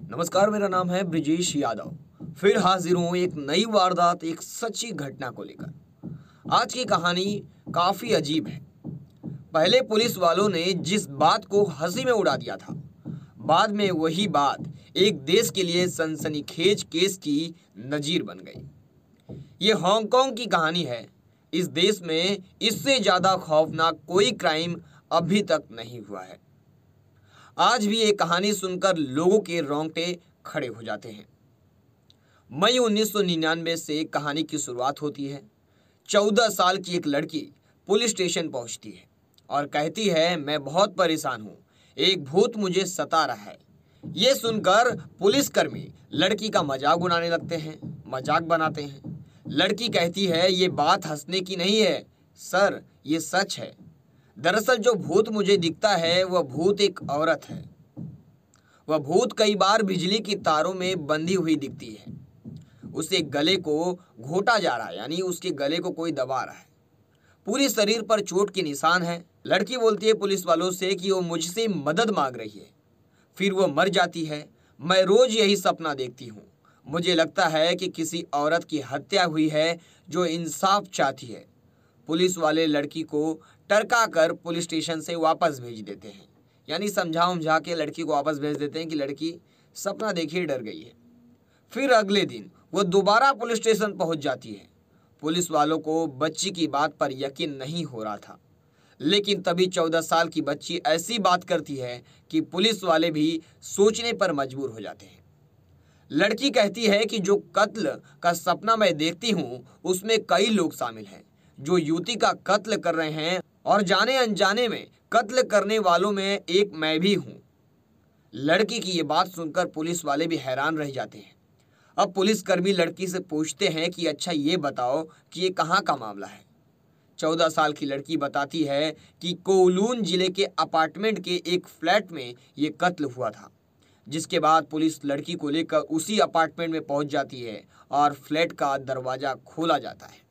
नमस्कार, मेरा नाम है ब्रिजेश यादव। फिर हाजिर हूँ एक नई वारदात, एक सच्ची घटना को लेकर। आज की कहानी काफी अजीब है। पहले पुलिस वालों ने जिस बात को हंसी में उड़ा दिया था, बाद में वही बात एक देश के लिए सनसनीखेज केस की नजीर बन गई। ये हांगकांग की कहानी है। इस देश में इससे ज्यादा खौफनाक कोई क्राइम अभी तक नहीं हुआ है। आज भी ये कहानी सुनकर लोगों के रोंगटे खड़े हो जाते हैं। मई 1999 से कहानी की शुरुआत होती है। 14 साल की एक लड़की पुलिस स्टेशन पहुंचती है और कहती है, मैं बहुत परेशान हूं, एक भूत मुझे सता रहा है। ये सुनकर पुलिसकर्मी लड़की का मजाक उड़ाने लगते हैं, मजाक बनाते हैं। लड़की कहती है, ये बात हंसने की नहीं है सर, ये सच है। दरअसल जो भूत मुझे दिखता है वह भूत एक औरत है। वह भूत कई बार बिजली की तारों में बंधी हुई दिखती है। उसे गले को घोटा जा रहा है, यानी उसके गले को कोई दबा रहा है। पूरी शरीर पर चोट के निशान है। लड़की बोलती है पुलिस वालों से कि वो मुझसे मदद मांग रही है। फिर वो मर जाती है। मैं रोज यही सपना देखती हूँ। मुझे लगता है कि किसी औरत की हत्या हुई है जो इंसाफ चाहती है। पुलिस वाले लड़की को टरका कर पुलिस स्टेशन से वापस भेज देते हैं, यानी समझा के लड़की को वापस भेज देते हैं कि लड़की सपना देखिए डर गई है। फिर अगले दिन वो दोबारा पुलिस स्टेशन पहुंच जाती है। पुलिस वालों को बच्ची की बात पर यकीन नहीं हो रहा था, लेकिन तभी 14 साल की बच्ची ऐसी बात करती है कि पुलिस वाले भी सोचने पर मजबूर हो जाते हैं। लड़की कहती है कि जो कत्ल का सपना मैं देखती हूँ उसमें कई लोग शामिल हैं जो युवती का कत्ल कर रहे हैं, और जाने अनजाने में कत्ल करने वालों में एक मैं भी हूं। लड़की की ये बात सुनकर पुलिस वाले भी हैरान रह जाते हैं। अब पुलिसकर्मी लड़की से पूछते हैं कि अच्छा ये बताओ कि ये कहाँ का मामला है। 14 साल की लड़की बताती है कि कोवलून जिले के अपार्टमेंट के एक फ्लैट में ये कत्ल हुआ था। जिसके बाद पुलिस लड़की को लेकर उसी अपार्टमेंट में पहुंच जाती है और फ्लैट का दरवाजा खोला जाता है।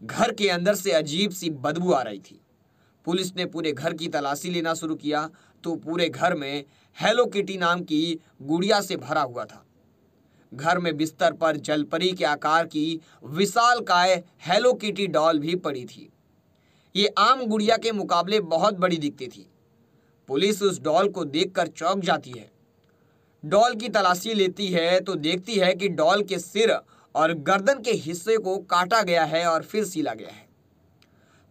घर के अंदर से अजीब सी बदबू आ रही थी। पुलिस ने पूरे घर की तलाशी लेना शुरू किया तो पूरे घर में हेलो किटी नाम की गुड़िया से भरा हुआ था। घर में बिस्तर पर जलपरी के आकार की विशालकाय हेलो किटी डॉल भी पड़ी थी। ये आम गुड़िया के मुकाबले बहुत बड़ी दिखती थी। पुलिस उस डॉल को देखकर चौंक जाती है। डॉल की तलाशी लेती है तो देखती है कि डॉल के सिर और गर्दन के हिस्से को काटा गया है और फिर सिला गया है।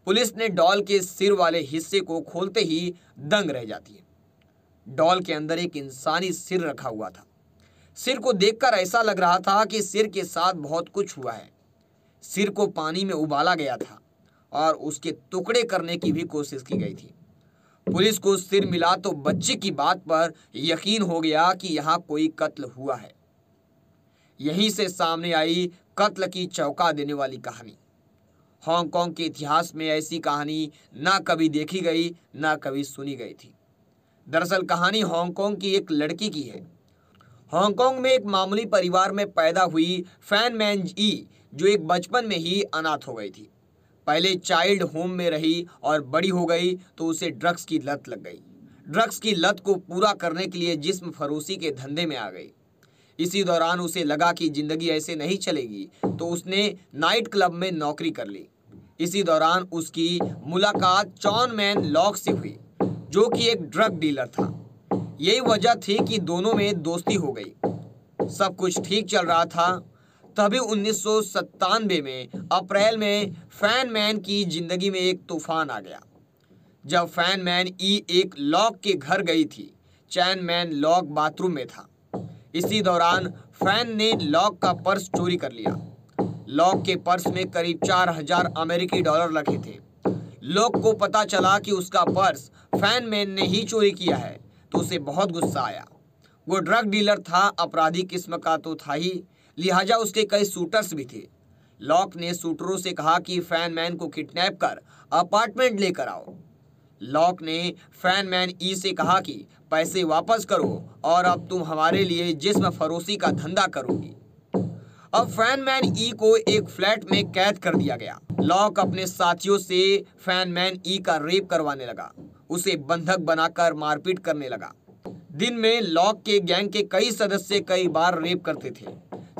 पुलिस ने डॉल के सिर वाले हिस्से को खोलते ही दंग रह जाती है। डॉल के अंदर एक इंसानी सिर रखा हुआ था। सिर को देखकर ऐसा लग रहा था कि सिर के साथ बहुत कुछ हुआ है। सिर को पानी में उबाला गया था और उसके टुकड़े करने की भी कोशिश की गई थी। पुलिस को सिर मिला तो बच्चे की बात पर यकीन हो गया कि यहाँ कोई कत्ल हुआ है। यहीं से सामने आई कत्ल की चौंका देने वाली कहानी। हांगकांग के इतिहास में ऐसी कहानी ना कभी देखी गई, ना कभी सुनी गई थी। दरअसल कहानी हांगकांग की एक लड़की की है। हांगकांग में एक मामूली परिवार में पैदा हुई फैन मैन ई, जो एक बचपन में ही अनाथ हो गई थी। पहले चाइल्ड होम में रही और बड़ी हो गई तो उसे ड्रग्स की लत लग गई। ड्रग्स की लत को पूरा करने के लिए जिस्म फरोशी के धंधे में आ गई। इसी दौरान उसे लगा कि जिंदगी ऐसे नहीं चलेगी तो उसने नाइट क्लब में नौकरी कर ली। इसी दौरान उसकी मुलाकात जॉन मैन लॉक से हुई, जो कि एक ड्रग डीलर था। यही वजह थी कि दोनों में दोस्ती हो गई। सब कुछ ठीक चल रहा था। तभी 1997 में अप्रैल में फैन मैन की जिंदगी में एक तूफान आ गया। जब फैन मैन ई एक लॉक के घर गई थी, चैन मैन लॉक बाथरूम में था। इसी दौरान फैन ने लॉक का पर्स चोरी कर लिया। लॉक के पर्स में करीब 4000 अमेरिकी डॉलर रखे थे। लॉक को पता चला कि उसका पर्स फैन मैन ने ही चोरी किया है तो उसे बहुत गुस्सा आया। वो ड्रग डीलर था, अपराधी किस्म का तो था ही, लिहाजा उसके कई शूटर्स भी थे। लॉक ने शूटरों से कहा कि फैन मैन को किडनैप कर अपार्टमेंट लेकर आओ। लॉक ने फैन मैन ई से कहा कि पैसे वापस करो और अब तुम हमारे लिए जिस्म फरोशी का धंधा करोगी। अब फैन मैन ई को एक फ्लैट में कैद कर दिया गया। लॉक अपने साथियों से फैन मैन ई का रेप करवाने लगा, उसे बंधक बनाकर मारपीट करने लगा। दिन में लॉक के गैंग के कई सदस्य कई बार रेप करते थे,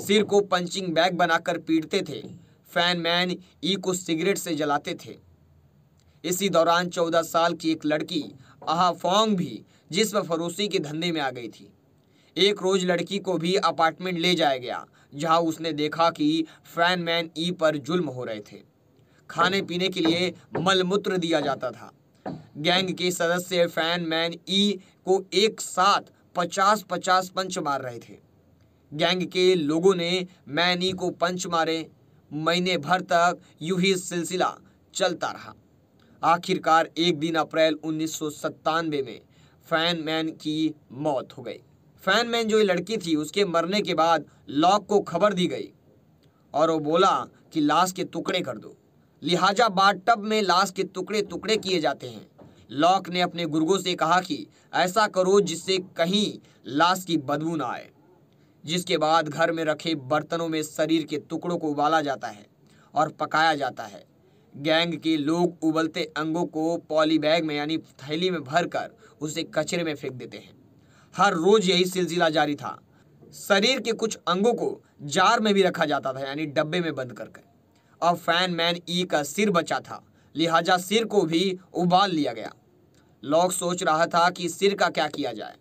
सिर को पंचिंग बैग बनाकर पीटते थे, फैन मैन ई को सिगरेट से जलाते थे। इसी दौरान 14 साल की एक लड़की आहा फोंग भी जिस्म फरोशी के धंधे में आ गई थी। एक रोज लड़की को भी अपार्टमेंट ले जाया गया, जहां उसने देखा कि फैन मैन ई पर जुल्म हो रहे थे। खाने पीने के लिए मलमूत्र दिया जाता था। गैंग के सदस्य फैन मैन ई को एक साथ 50-50 पंच मार रहे थे। गैंग के लोगों ने मैन ई को पंच मारे। महीने भर तक यूं ही सिलसिला चलता रहा। आखिरकार एक दिन अप्रैल 1997 में फैन मैन की मौत हो गई। फैन मैन जो लड़की थी, उसके मरने के बाद लॉक को खबर दी गई और वो बोला कि लाश के टुकड़े कर दो। लिहाजा बाथटब में लाश के टुकड़े टुकड़े किए जाते हैं। लॉक ने अपने गुर्गों से कहा कि ऐसा करो जिससे कहीं लाश की बदबू ना आए। जिसके बाद घर में रखे बर्तनों में शरीर के टुकड़ों को उबाला जाता है और पकाया जाता है। गैंग के लोग उबलते अंगों को पॉली बैग में यानी थैली में भरकर उसे कचरे में फेंक देते हैं। हर रोज यही सिलसिला जारी था। शरीर के कुछ अंगों को जार में भी रखा जाता था, यानी डब्बे में बंद करके। अब फैन मैन ई का सिर बचा था, लिहाजा सिर को भी उबाल लिया गया। लॉक सोच रहा था कि सिर का क्या किया जाए,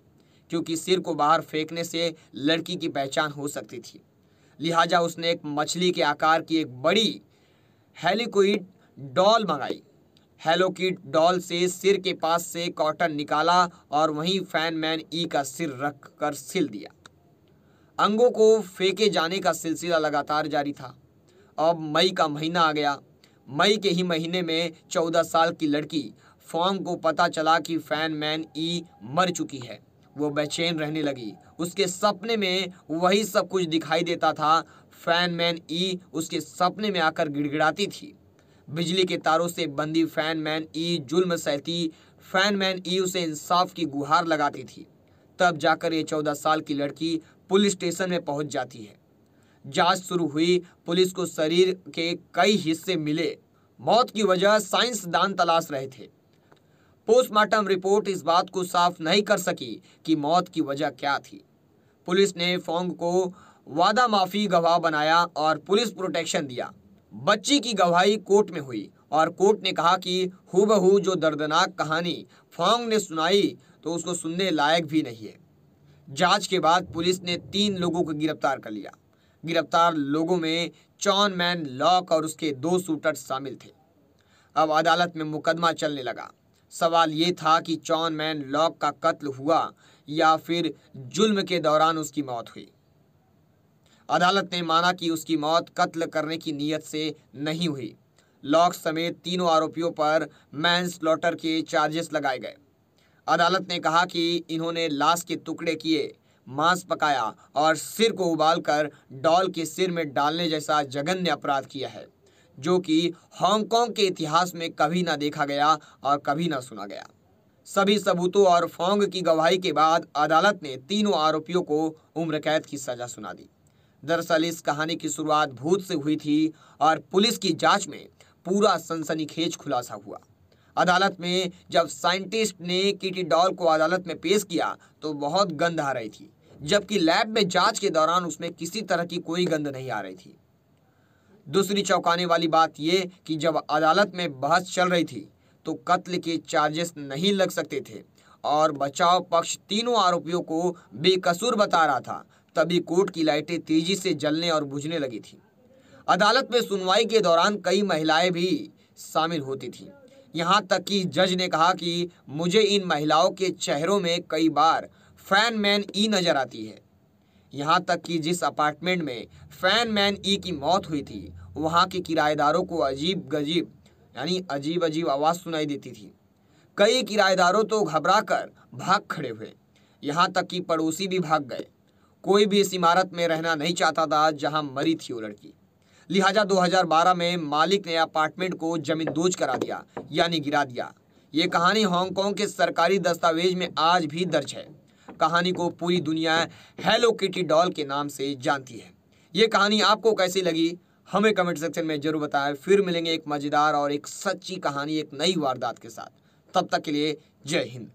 क्योंकि सिर को बाहर फेंकने से लड़की की पहचान हो सकती थी। लिहाजा उसने एक मछली के आकार की एक बड़ी हेलिकोइड डॉल मंगाई। हेलोकिड डॉल से सिर के पास से कॉटन निकाला और वहीं फैन मैन ई का सिर रख कर सिल दिया। अंगों को फेंके जाने का सिलसिला लगातार जारी था। अब मई का महीना आ गया। मई के ही महीने में 14 साल की लड़की फोंग को पता चला कि फैन मैन ई मर चुकी है। वो बेचैन रहने लगी। उसके सपने में वही सब कुछ दिखाई देता था। फैन मैन ई उसके सपने में आकर गिड़गिड़ाती थी। बिजली के तारों से बंधी फैन मैन ई जुल्म सहती। फैन मैन ई उसे इंसाफ की गुहार लगाती थी। तब जाकर ये 14 साल की लड़की पुलिस स्टेशन में पहुंच जाती है। जांच शुरू हुई। पुलिस को शरीर के कई हिस्से मिले। मौत की वजह साइंसदान तलाश रहे थे। पोस्टमार्टम रिपोर्ट इस बात को साफ नहीं कर सकी कि मौत की वजह क्या थी। पुलिस ने फोंग को वादा माफी गवाह बनाया और पुलिस प्रोटेक्शन दिया। बच्ची की गवाही कोर्ट में हुई और कोर्ट ने कहा कि हूबहू जो दर्दनाक कहानी फोंग ने सुनाई तो उसको सुनने लायक भी नहीं है। जांच के बाद पुलिस ने 3 लोगों को गिरफ्तार कर लिया। गिरफ्तार लोगों में चॉन मैन लॉक और उसके 2 शूटर शामिल थे। अब अदालत में मुकदमा चलने लगा। सवाल ये था कि चॉन मैन लॉक का कत्ल हुआ या फिर जुल्म के दौरान उसकी मौत हुई। अदालत ने माना कि उसकी मौत कत्ल करने की नीयत से नहीं हुई। लॉक समेत तीनों आरोपियों पर मैनस्लॉटर के चार्जेस लगाए गए। अदालत ने कहा कि इन्होंने लाश के टुकड़े किए, मांस पकाया और सिर को उबालकर डॉल के सिर में डालने जैसा जघन्य अपराध किया है, जो कि हांगकांग के इतिहास में कभी ना देखा गया और कभी ना सुना गया। सभी सबूतों और फोंग की गवाही के बाद अदालत ने तीनों आरोपियों को उम्र कैद की सजा सुना दी। दरअसल इस कहानी की शुरुआत भूत से हुई थी और पुलिस की जांच में पूरा सनसनीखेज खुलासा हुआ। अदालत में जब साइंटिस्ट ने किटी डॉल को अदालत में पेश किया तो बहुत गंध आ रही थी, जबकि लैब में जांच के दौरान उसमें किसी तरह की कोई गंध नहीं आ रही थी। दूसरी चौंकाने वाली बात यह कि जब अदालत में बहस चल रही थी तो कत्ल के चार्जेस नहीं लग सकते थे और बचाव पक्ष तीनों आरोपियों को बेकसूर बता रहा था, तभी कोर्ट की लाइटें तेजी से जलने और बुझने लगी थी। अदालत में सुनवाई के दौरान कई महिलाएं भी शामिल होती थीं। यहाँ तक कि जज ने कहा कि मुझे इन महिलाओं के चेहरों में कई बार फैन मैन ई नजर आती है। यहाँ तक कि जिस अपार्टमेंट में फैन मैन ई की मौत हुई थी, वहाँ के किराएदारों को अजीब अजीब आवाज़ सुनाई देती थी। कई किराएदारों तो घबरा कर भाग खड़े हुए। यहाँ तक कि पड़ोसी भी भाग गए। कोई भी इस इमारत में रहना नहीं चाहता था जहाँ मरी थी वो लड़की। लिहाजा 2012 में मालिक ने अपार्टमेंट को जमींदोज करा दिया, यानी गिरा दिया। ये कहानी हांगकांग के सरकारी दस्तावेज में आज भी दर्ज है। कहानी को पूरी दुनिया हेलो किटी डॉल के नाम से जानती है। ये कहानी आपको कैसी लगी हमें कमेंट सेक्शन में जरूर बताएं। फिर मिलेंगे एक मजेदार और एक सच्ची कहानी, एक नई वारदात के साथ। तब तक के लिए जय हिंद।